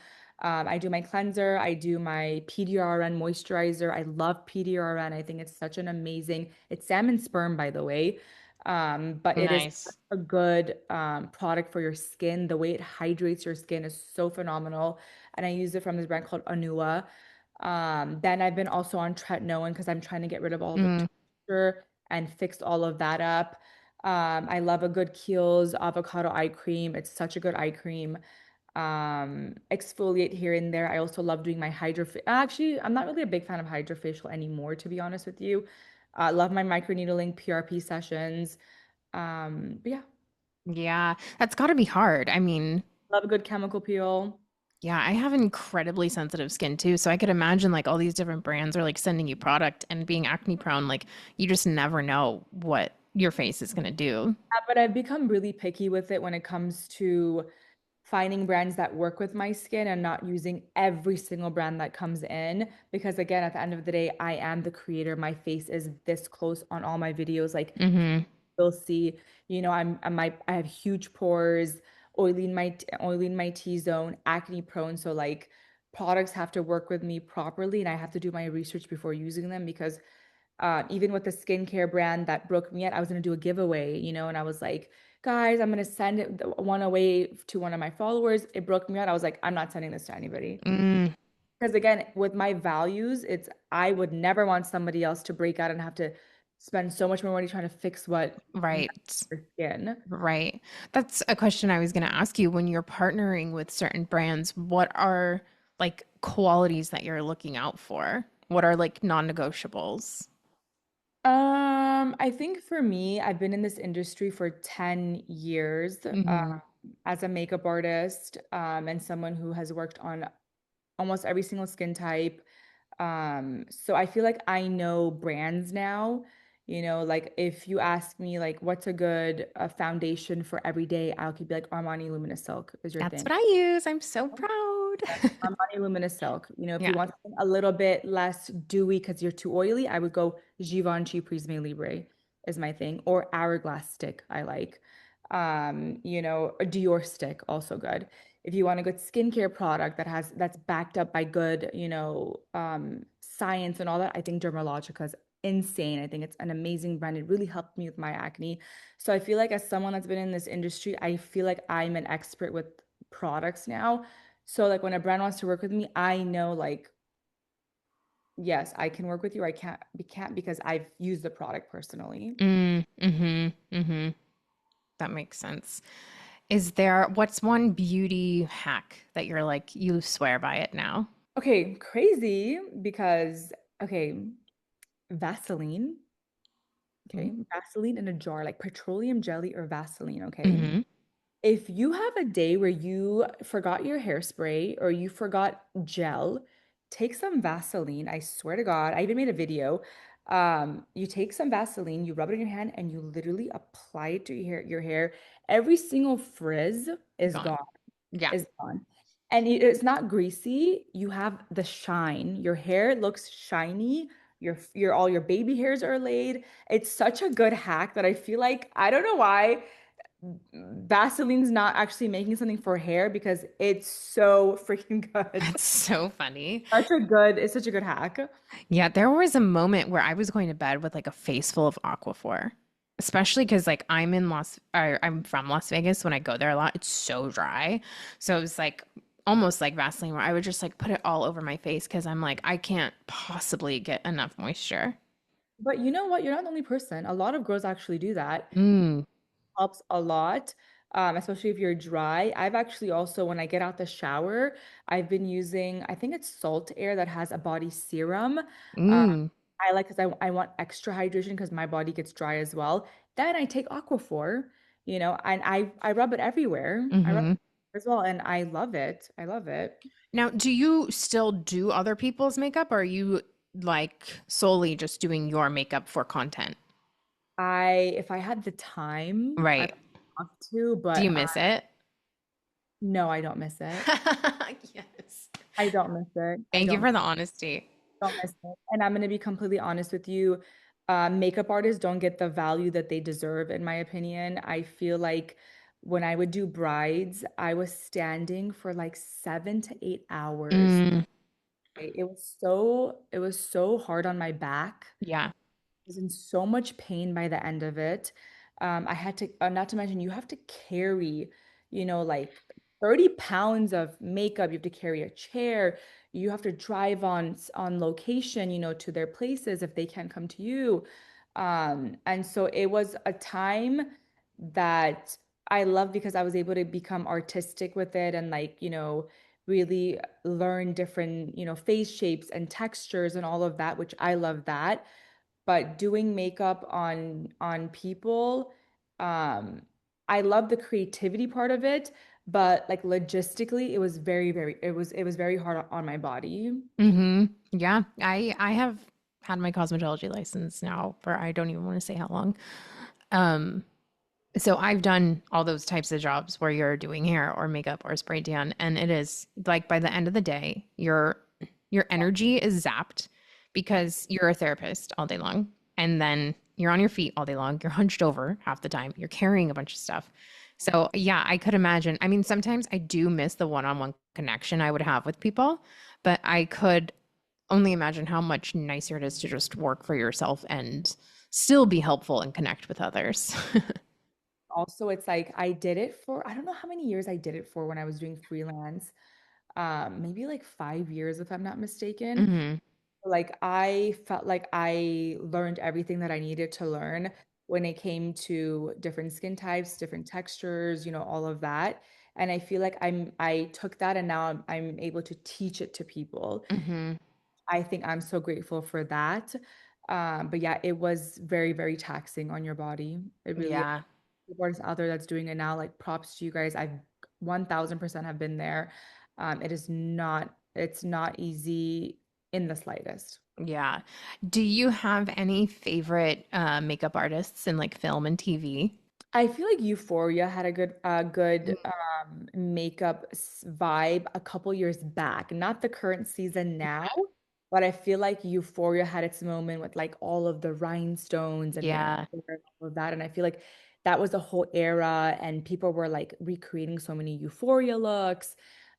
I do my cleanser, I do my PDRN moisturizer. I love PDRN. I think it's such an amazing, it's salmon sperm, by the way. But it is Nice. a good product for your skin. The way it hydrates your skin is so phenomenal. And I use it from this brand called Anua. Then I've been also on tretinoin because I'm trying to get rid of all the Mm, texture and fixed all of that up. I love a good Kiehl's avocado eye cream. It's such a good eye cream. Exfoliate here and there. I also love doing my Actually, I'm not really a big fan of hydrofacial anymore, to be honest with you. Love my microneedling PRP sessions. But yeah, yeah, that's got to be hard. I mean, love a good chemical peel. yeah, I have incredibly sensitive skin too, so I could imagine like all these different brands are like sending you product and being acne prone, like you just never know what your face is gonna do. But I've become really picky with it when it comes to finding brands that work with my skin and not using every single brand that comes in. Because again, at the end of the day, I am the creator. My face is this close on all my videos. Like Mm-hmm. you'll see, I have huge pores, oily in my T-zone, acne prone. So like products have to work with me properly and I have to do my research before using them because even with the skincare brand that broke me out, I was going to do a giveaway, and I was like, guys, I'm going to send one away to one of my followers. It broke me out. I was like, I'm not sending this to anybody. Mm, Because again, with my values, I would never want somebody else to break out and have to spend so much more money trying to fix what right. their skin. Right. That's a question I was going to ask you. When you're partnering with certain brands, what are like qualities that you're looking out for? What are like non-negotiables? I think for me, I've been in this industry for 10 years, Hmm. as a makeup artist, and someone who has worked on almost every single skin type. So I feel like I know brands now. Like if you ask me like what's a good foundation for every day, I could be like Armani Luminous Silk is your That's thing. what I use. I'm so proud. Armani Luminous Silk. If you Yeah. want something a little bit less dewy because you're too oily, I would go Givenchy Prisme Libre is my thing, or Hourglass stick I like. A Dior stick also good. If you want a good skincare product that's backed up by good, science and all that, I think Dermalogica is insane. I think it's an amazing brand. It really helped me with my acne. So I feel like as someone that's been in this industry, I feel like I'm an expert with products now. So like when a brand wants to work with me, I know like, yes, I can work with you. I can't because I've used the product personally. Mm-hmm. That makes sense. What's one beauty hack that you're like, you swear by it now? Okay, crazy because okay, Vaseline. Okay, Vaseline in a jar, like petroleum jelly or Vaseline, okay? Mm-hmm. If you have a day where you forgot your hairspray or you forgot gel, take some Vaseline. I swear to God, I even made a video. You take some Vaseline, you rub it in your hand, and you literally apply it to your hair. Every single frizz is Gone. gone, Yeah. is gone. And it's not greasy. You have the shine. Your hair looks shiny. Your all your baby hairs are laid. It's such a good hack that I feel like I don't know why. Vaseline's not actually making something for hair because it's so freaking good. That's so funny. It's such a good hack. Yeah, there was a moment where I was going to bed with like a face full of Aquaphor, especially because like I'm from Las Vegas. When I go there a lot, it's so dry. So it was like almost like Vaseline, where I would just like put it all over my face because I'm like, I can't possibly get enough moisture. But you know what? You're not the only person. A lot of girls actually do that. Mm, Helps a lot, especially if you're dry. I've actually also, when I get out the shower, I've been using, I think it's Salt Air that has a body serum. Um, mm, I like because I want extra hydration because my body gets dry as well. Then I take Aquaphor, and I rub it everywhere. I rub hmm. it as well, and I love it. I love it. Now, do you still do other people's makeup, or are you like solely just doing your makeup for content? If I had the time, I Right. would love to, Do you but miss it? no, I don't miss it. Yes. I don't miss it. I Thank you don't for the honesty. don't miss it. And I'm going to be completely honest with you. Makeup artists don't get the value that they deserve, in my opinion. I feel like when I would do brides, I was standing for like 7 to 8 hours. Mm, It was so hard on my back. yeah. Was in so much pain by the end of it. I had to, not to mention, you have to carry, like 30 pounds of makeup. You have to carry a chair. You have to drive on location, to their places if they can't come to you. And so it was a time that I love because I was able to become artistic with it and like, really learn different, face shapes and textures and all of that, which I love that. But doing makeup on people, um, I love the creativity part of it, but like logistically, it was very very hard on my body. Mm-hmm. Yeah. I have had my cosmetology license now for I don't even want to say how long. Um, so I've done all those types of jobs where you're doing hair or makeup or spray tan, and it is like by the end of the day, your energy is zapped because you're a therapist all day long, and then you're on your feet all day long. You're hunched over half the time. You're carrying a bunch of stuff. So yeah, I could imagine. I mean, sometimes I do miss the one-on-one connection I would have with people, but I could only imagine how much nicer it is to just work for yourself and still be helpful and connect with others. Also, it's like I did it for, I don't know how many years I did it for when I was doing freelance. Maybe like 5 years if I'm not mistaken. Hmm. Like I felt like I learned everything that I needed to learn when it came to different skin types, different textures, all of that. And I feel like I took that and now I'm able to teach it to people. Hmm. I think I'm so grateful for that. But yeah, it was very, very taxing on your body. It really is. Yeah. Everyone's out there that's doing it now. Like props to you guys. I've 1000% have been there. It's not easy in the slightest. Yeah. Do you have any favorite makeup artists in like film and TV? I feel like Euphoria had a good Mm. makeup vibe a couple years back. Not the current season now, but I feel like Euphoria had its moment with like all of the rhinestones and the Yeah. glitter and all of that. And I feel like that was a whole era, and people were like recreating so many Euphoria looks.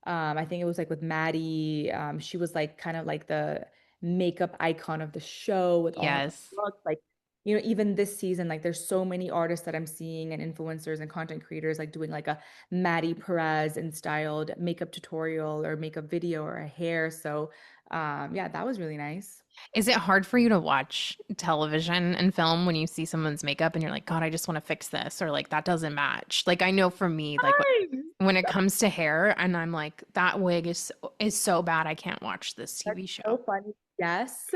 I think it was like with Maddie. She was like kind of like the makeup icon of the show with all her Yes. looks. Like even this season, like there's so many artists that I'm seeing and influencers and content creators like doing like a Maddie Perez and styled makeup tutorial or makeup video or a hair. So yeah, that was really nice. Is it hard for you to watch television and film when you see someone's makeup and you're like, God, I just want to fix this, or like that doesn't match? Like I know for me, like Nice. when it comes to hair, and I'm like, that wig is so bad, I can't watch this That's TV show. so funny. Yes.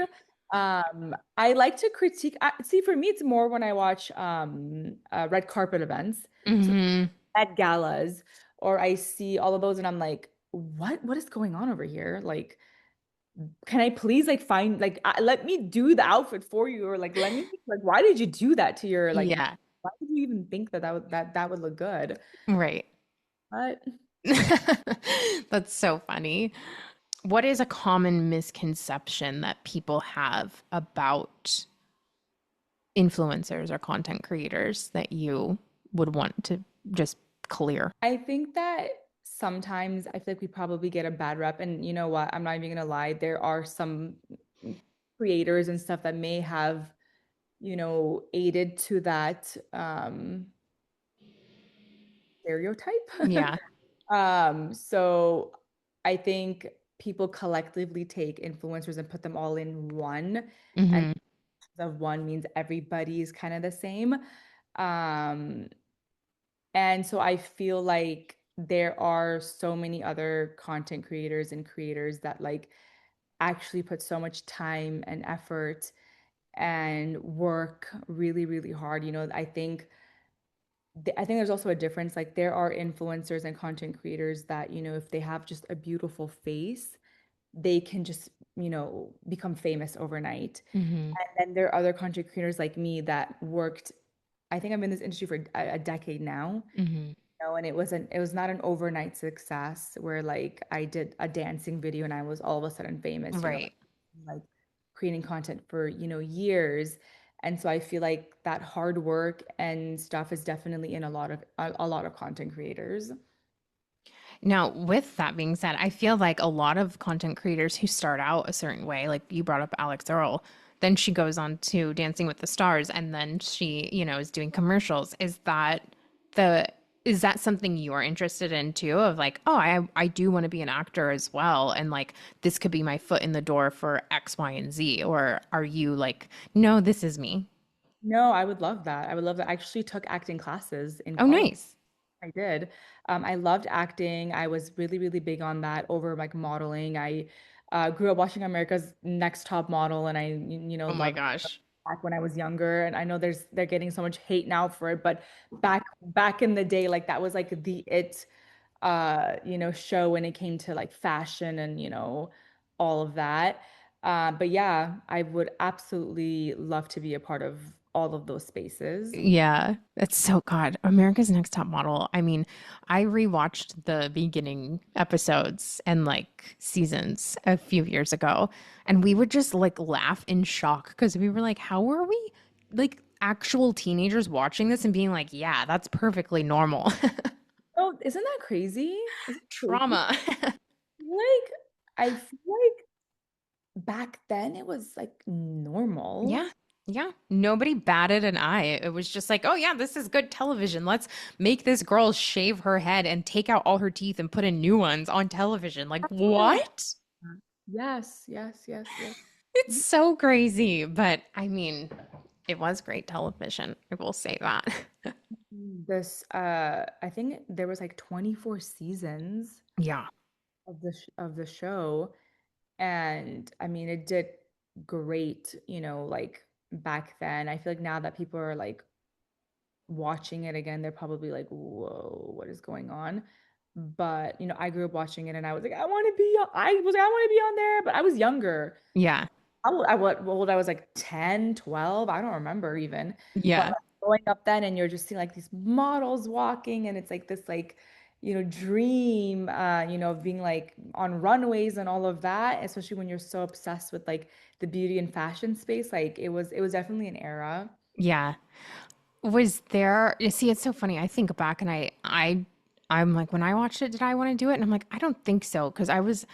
I like to critique. See, for me, it's more when I watch red carpet events. So Hmm. at galas, or I see all of those and I'm like, what is going on over here? Like, can I please like find like let me do the outfit for you, or like let me like why did you do that to your like Yeah. why did you even think that would look good? Right. But That's so funny. What is a common misconception that people have about influencers or content creators that you would want to just clear? I think that sometimes I feel like we probably get a bad rep, and you know what? I'm not even gonna lie. There are some creators and stuff that may have, aided to that stereotype. Yeah. So I think people collectively take influencers and put them all in one, and Hmm. of one means everybody's kind of the same. Um, and so I feel like there are so many other content creators and creators that like actually put so much time and effort and work really, really hard. I think there's also a difference. Like there are influencers and content creators that, if they have just a beautiful face, they can just, become famous overnight. Hmm. And then there are other content creators like me that worked, I think I'm in this industry for a decade now, Hmm. and it was not an overnight success where like I did a dancing video and I was all of a sudden famous, Right. like creating content for, years. And so I feel like that hard work and stuff is definitely in a lot of content creators. Now, with that being said, I feel like a lot of content creators who start out a certain way, like you brought up Alex Earl, then she goes on to Dancing with the Stars, and then she, is doing commercials. The is that something you're interested in too? Of like, oh, I do want to be an actor as well, and like this could be my foot in the door for X, Y, and Z, or are you like, no, this is me? No, I would love that. I would love that. I actually took acting classes in Oh, college. nice. I did. I loved acting. I was really, really big on that over like modeling. I grew up watching America's Next Top Model, and Oh my loved gosh. back when I was younger. And I know they're getting so much hate now for it, but back in the day, like that was like the it show when it came to like fashion and all of that. But yeah, I would absolutely love to be a part of all of those spaces. Yeah, it's so God. America's Next Top Model. I mean, I rewatched the beginning episodes and like seasons a few years ago, and we would just like laugh in shock because we were like, how are we like actual teenagers watching this and being like, yeah, that's perfectly normal. Oh, isn't that crazy? Isn't that crazy? Trauma. Like, I feel like back then it was like Yeah. normal. Yeah. Nobody batted an eye. It was just like, oh, yeah, this is good television. Let's make this girl shave her head and take out all her teeth and put in new ones on television. Like, Yeah. what? Yes, yes, yes, yes. It's so crazy. But I mean, it was great television. I will say that. I think there was like 24 seasons Yeah. of the show, and I mean it did great, like back then. I feel like now that people are like watching it again, they're probably like, whoa, what is going on? But I grew up watching it and I was like, I was like, I want to be on there, but I was younger. Yeah. What old I was like 10, 12. I don't remember even. But Yeah. like growing up then and you're just seeing like these models walking and it's like this like, dream, of being like on runways and all of that, especially when you're so obsessed with like the beauty and fashion space. Like it was definitely an era. Yeah. Was there, you see, it's so funny. I think back and I'm like, when I watched it, did I want to do it? And I'm like, I don't think so. Cause I was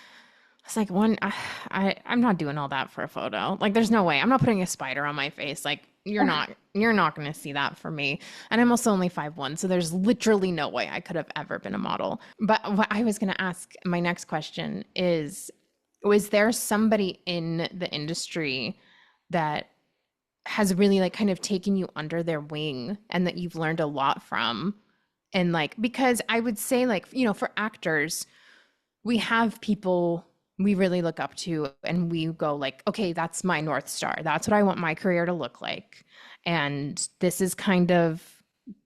like, I'm not doing all that for a photo. Like, there's no way. I'm not putting a spider on my face. Like, you're not going to see that for me. And I'm also only 5'1", so there's literally no way I could have ever been a model. But what I was going to ask, my next question is, was there somebody in the industry that has really like kind of taken you under their wing and that you've learned a lot from? And like, because I would say like, for actors, we have people we really look up to and we go like, okay, that's my North Star. That's what I want my career to look like. And this is kind of,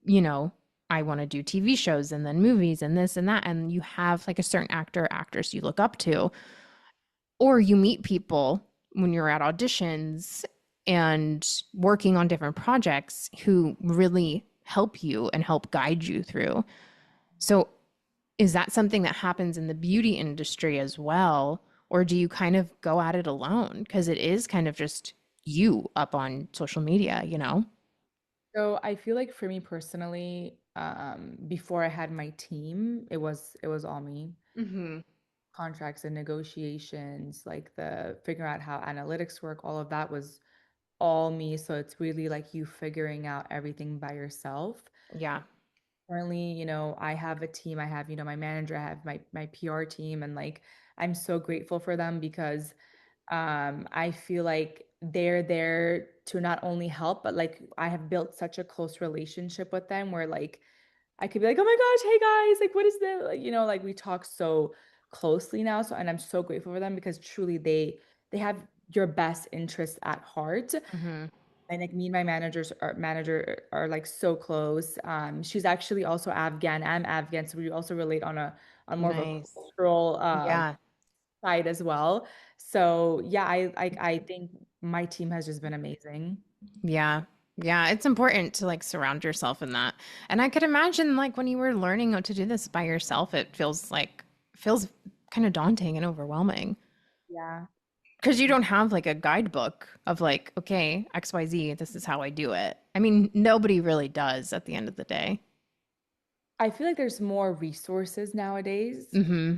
you know, I want to do TV shows and then movies and this and that. And you have like a certain actor, actress you look up to, or you meet people when you're at auditions and working on different projects who really help you and help guide you through. So is that something that happens in the beauty industry as well? Or do you kind of go at it alone? Because it is kind of just you up on social media, you know? So I feel like for me personally, before I had my team, it was all me. Hmm. Contracts and negotiations, like the figuring out how analytics work, all of that was all me. So it's really like you figuring out everything by yourself. Yeah. Currently, I have a team. I have, my manager, I have my PR team, and like I'm so grateful for them because I feel like they're there to not only help, but like I have built such a close relationship with them where like I could be like, oh my gosh, hey guys, like what is this? Like, like we talk so closely now. So and I'm so grateful for them because truly they have your best interests at heart. Hmm. And like me and my manager are like so close. She's actually also Afghan. I'm Afghan, so we also relate on more of a Nice. cultural Yeah. side as well. So yeah, I think my team has just been amazing. Yeah. Yeah. It's important to like surround yourself in that. And I could imagine like when you were learning how to do this by yourself, it feels kind of daunting and overwhelming. Yeah. Because you don't have like a guidebook of like, okay, XYZ, this is how I do it. I mean, nobody really does at the end of the day. I feel like there's more resources nowadays, Mm-hmm.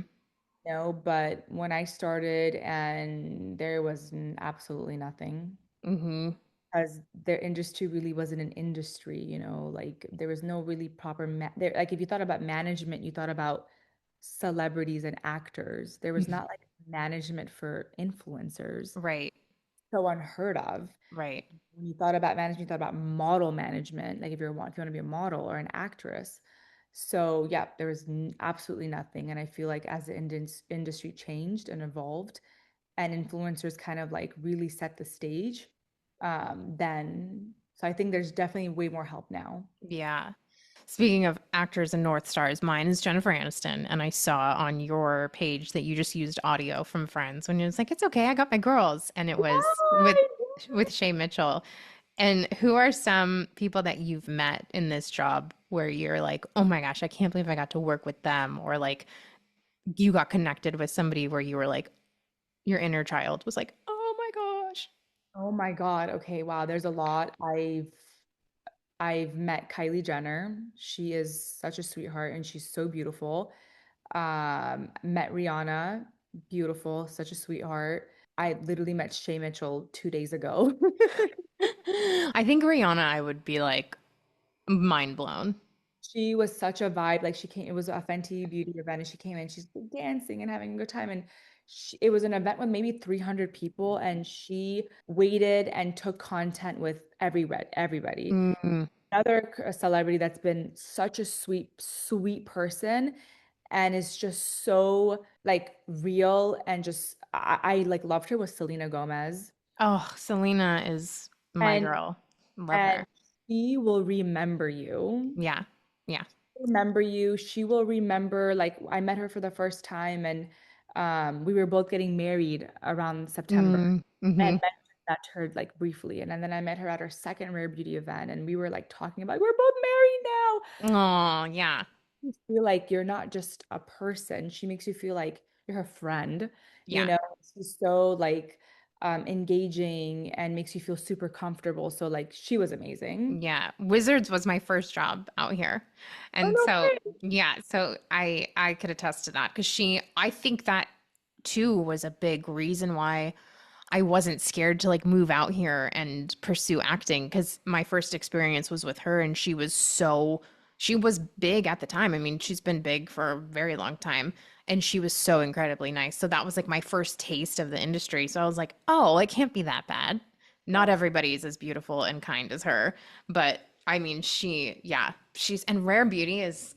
but when I started and there was absolutely nothing. Mm-hmm. Because their industry really wasn't an industry, like there was no really proper there. Like if you thought about management, you thought about celebrities and actors. There was not like management for influencers. Right. So unheard of. Right. When you thought about management, you thought about model management, like if you want to be a model or an actress. So yeah, there was absolutely nothing. And I feel like as the industry changed and evolved, and influencers kind of like really set the stage, then so I think there's definitely way more help now. Yeah. Speaking of actors and North Stars, mine is Jennifer Aniston. And I saw on your page that you just used audio from Friends when you was like, it's okay, I got my girls. And it was with Shay Mitchell. And who are some people that you've met in this job where you're like, oh my gosh, I can't believe I got to work with them? Or like you got connected with somebody where you were like, your inner child was like, oh my gosh. Oh my God. Okay, wow, there's a lot. I've met Kylie Jenner. She is such a sweetheart and she's so beautiful. Met Rihanna, beautiful, such a sweetheart. I literally met Shay Mitchell 2 days ago. I think Rihanna, I would be like mind blown. She was such a vibe. Like she came, it was a Fenty Beauty event, and she came in, she's dancing and having a good time. And it was an event with maybe 300 people, and she waited and took content with everybody. Mm. Another celebrity that's been such a sweet, sweet person and is just so like real and just I like loved her was Selena Gomez. Oh, Selena is my And girl. Love and her. she will remember you. Yeah. Yeah. Remember you. She will remember, like I met her for the first time and we were both getting married around September. I had Mm-hmm. mentioned that to her like briefly. And then I met her at her second Rare Beauty event and we were like talking about we're both married now. Oh, yeah. You feel like you're not just a person. She makes you feel like you're her friend, you Yeah. know. She's so like engaging and makes you feel super comfortable. So like she was amazing. Yeah, Wizards was my first job out here. Oh, And no so, way. yeah, so I could attest to that because I think that too was a big reason why I wasn't scared to like move out here and pursue acting because my first experience was with her and she was big at the time. I mean, she's been big for a very long time and she was so incredibly nice. So that was like my first taste of the industry. So I was like, oh, it can't be that bad. Not Yes. everybody is as beautiful and kind as her, but I mean, and Rare Beauty is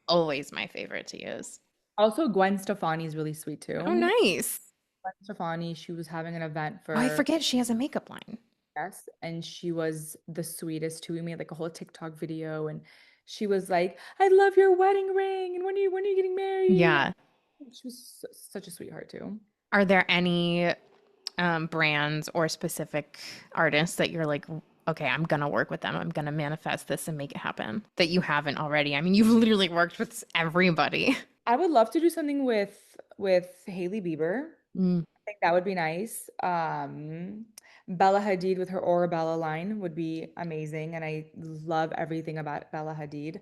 always my favorite to use. Also, Gwen Stefani is really sweet Oh, too. nice. Gwen Stefani, she was having an event Oh, I for forget she has a makeup line. us, and she was the sweetest too. We made like a whole TikTok video, and she was like, "I love your wedding ring, and when are you getting married?" Yeah. She was such a sweetheart too. Are there any brands or specific artists that you're like, okay, I'm gonna work with them. I'm gonna manifest this and make it happen that you haven't already? I mean, you've literally worked with everybody. I would love to do something with Hailey Bieber. Mm. I think that would be nice. Bella Hadid with her Aurabella line would be amazing, and I love everything about Bella Hadid.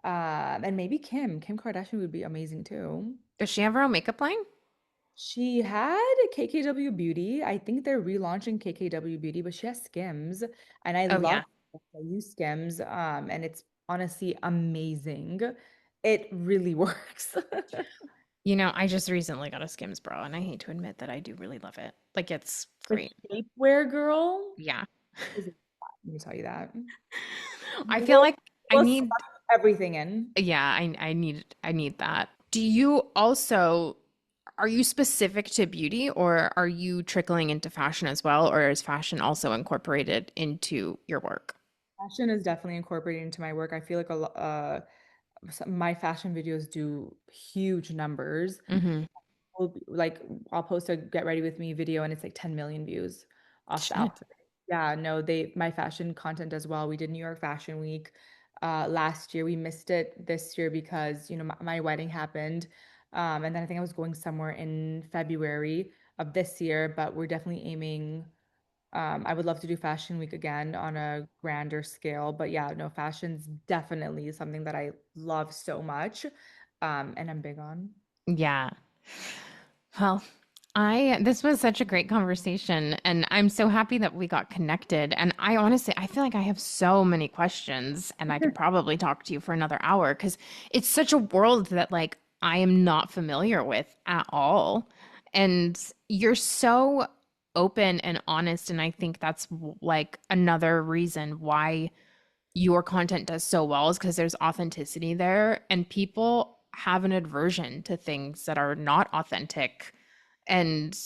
And maybe Kim Kardashian would be amazing too. Does she have her own makeup line? She had KKW Beauty. I think they're relaunching KKW Beauty, but she has Skims, and I Oh love yeah. I use Skims. And it's honestly amazing. It really works. You know, I just recently got a Skims bra, and I hate to admit that I do really love it. Like it's The great. shapewear girl Yeah. is a lot, let me tell you that. I You feel will, like I will need suck everything in. yeah, I need that. Do you also are you specific to beauty or are you trickling into fashion as well, or is fashion also incorporated into your work? Fashion is definitely incorporated into my work. I feel like my fashion videos do huge numbers. Mm-hmm. Like I'll post a get ready with me video and it's like 10 million views off the Shit. outfit. Yeah, no, they my fashion content as well. We did New York Fashion Week last year. We missed it this year because, my wedding happened. And then I think I was going somewhere in February. of this year, but we're definitely aiming. I would love to do Fashion Week again on a grander scale, but yeah, no, fashion's definitely something that I love so much, and I'm big on. Yeah. Well, I this was such a great conversation and I'm so happy that we got connected. And I honestly I feel like I have so many questions and I could probably talk to you for another hour because it's such a world that like I am not familiar with at all. And you're so open and honest and I think that's like another reason why your content does so well is because there's authenticity there and people have an aversion to things that are not authentic. And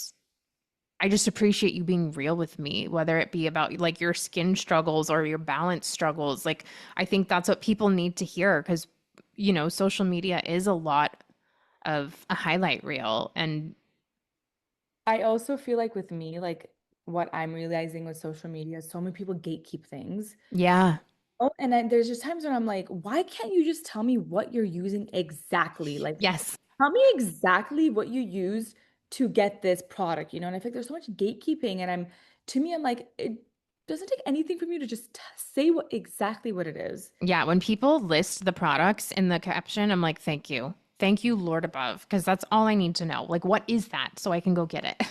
I just appreciate you being real with me, whether it be about like your skin struggles or your balance struggles. Like, I think that's what people need to hear because, social media is a lot of a highlight reel. And I also feel like with me, like what I'm realizing with social media, so many people gatekeep things. yeah, Oh, and then there's just times when I'm like, why can't you just tell me what you're using exactly? Like, yes, tell me exactly what you used to get this product, And I feel like there's so much gatekeeping, and to me, I'm like, it doesn't take anything from you to just say exactly what it is. yeah. When people list the products in the caption, I'm like, thank you. Thank you, Lord above, because that's all I need to know. Like, what is that? So I can go get it.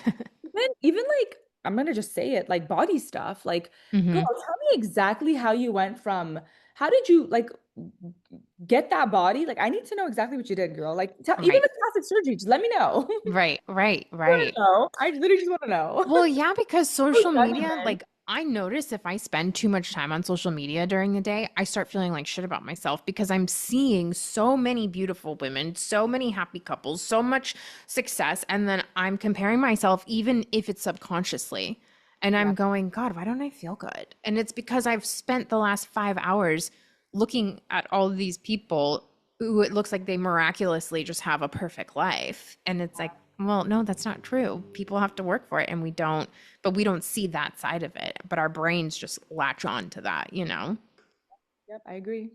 Even like, I'm gonna just say it, like body stuff. Like, girl, hmm tell me exactly how you went from, how did you like get that body? Like, I need to know exactly what you did, girl. Like, even if Right, it's plastic surgery, just let me know. right, right, Want right. to know. I literally just want to know. Well, yeah, because No social media, judgment. like I notice if I spend too much time on social media during the day, I start feeling like shit about myself because I'm seeing so many beautiful women, so many happy couples, so much success. And then I'm comparing myself, even if it's subconsciously. And Yeah. I'm going, God, why don't I feel good? And it's because I've spent the last 5 hours looking at all of these people who it looks like they miraculously just have a perfect life. And it's like, well, no, that's not true. People have to work for it and but we don't see that side of it. But our brains just latch on to that. Yep, I agree.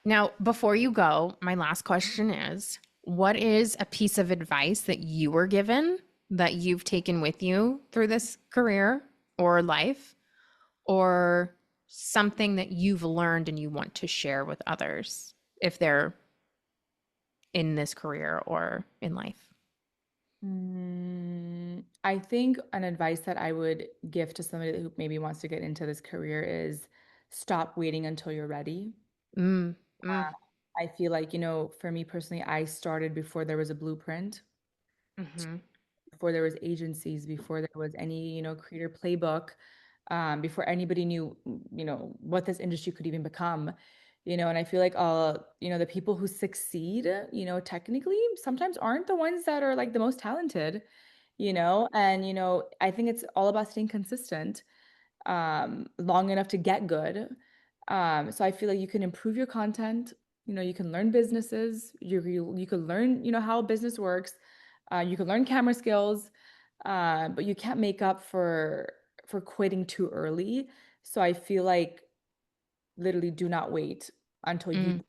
Now, before you go, my last question is what is a piece of advice that you were given that you've taken with you through this career or life, or something that you've learned and you want to share with others if they're in this career or in life? I think an advice that I would give to somebody who maybe wants to get into this career is stop waiting until you're ready. Mm, mm, Uh, I feel like, for me personally, I started before there was a blueprint, mm-hmm, before there was agencies, before there was any, creator playbook, before anybody knew, what this industry could even become. And I feel like the people who succeed, technically sometimes aren't the ones that are like the most talented, and I think it's all about staying consistent long enough to get good. So I feel like you can improve your content. You can learn businesses. You can learn, how a business works. You can learn camera skills, but you can't make up for quitting too early. So I feel like literally do not wait until mm.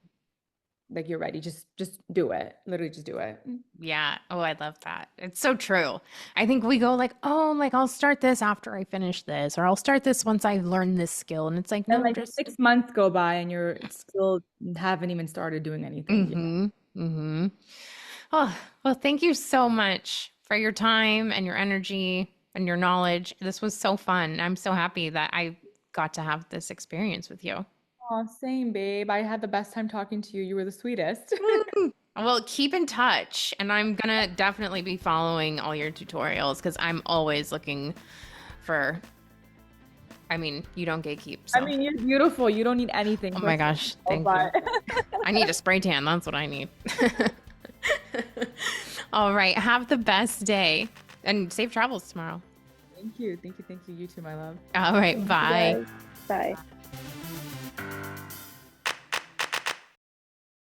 you're ready. Just do it. Literally just do it. Yeah. Oh, I love that. It's so true. I think we go like, oh, like I'll start this after I finish this, or I'll start this once I learn this skill. And it's like, And no, like just 6 months go by and you're still haven't even started doing anything. Yeah. mm-hmm. Mm-hmm. Oh, well, thank you so much for your time and your energy and your knowledge. This was so fun. I'm so happy that I got to have this experience with you. Oh, same, babe. I had the best time talking to you. You were the sweetest. Mm. Well, keep in touch, and I'm gonna definitely be following all your tutorials because I'm always looking for. I mean, you don't gatekeep, I so. mean, you're beautiful. You don't need anything. Oh my First of gosh, all, thank you. but I need a spray tan. That's what I need. All right, have the best day and safe travels tomorrow. thank you. Thank you. Thank you. You too, my love. All right, Thank you bye. guys. Bye.